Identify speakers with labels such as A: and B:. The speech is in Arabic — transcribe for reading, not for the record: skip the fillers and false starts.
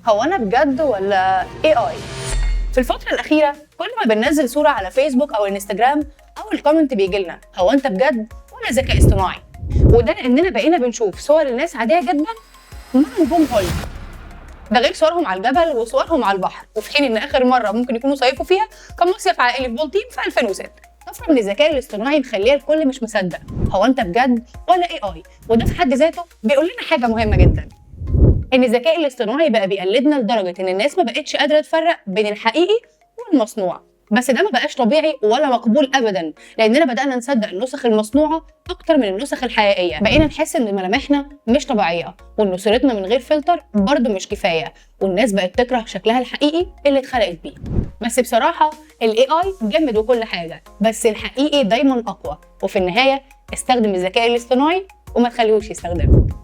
A: هو انا بجد ولا AI؟ في الفترة الأخيرة كل ما بننزل صورة على فيسبوك أو انستجرام أول كومنت بيجي لنا هو أنت بجد ولا ذكاء اصطناعي؟ وده لأننا بقينا بنشوف صور الناس عادية جدا مع نجوم هوليوود، ده غير صورهم على الجبل وصورهم على البحر، وفي حين إن آخر مرة ممكن يكونوا صيفوا فيها كان مصيف عائلي في بلطيم في 2006. طفرة من الذكاء الاصطناعي مخليه الكل مش مصدق هو أنت بجد ولا AI، وده في حد ذاته بيقول لنا حاجة مهمة جدا، ان الذكاء الاصطناعي بقى بيقلدنا لدرجه ان الناس ما بقتش قادره تفرق بين الحقيقي والمصنوع. بس ده ما بقاش طبيعي ولا مقبول ابدا، لاننا بدانا نصدق النسخ المصنوعه اكتر من النسخ الحقيقيه، بقينا نحس ان ملامحنا مش طبيعيه وان صورتنا من غير فلتر برضه مش كفايه، والناس بقت تكره شكلها الحقيقي اللي اتخلقت بيه. بس بصراحه الاي اي جامد وكل حاجه، بس الحقيقي دايما اقوى، وفي النهايه استخدم الذكاء الاصطناعي وما تخليهوش يستخدمك.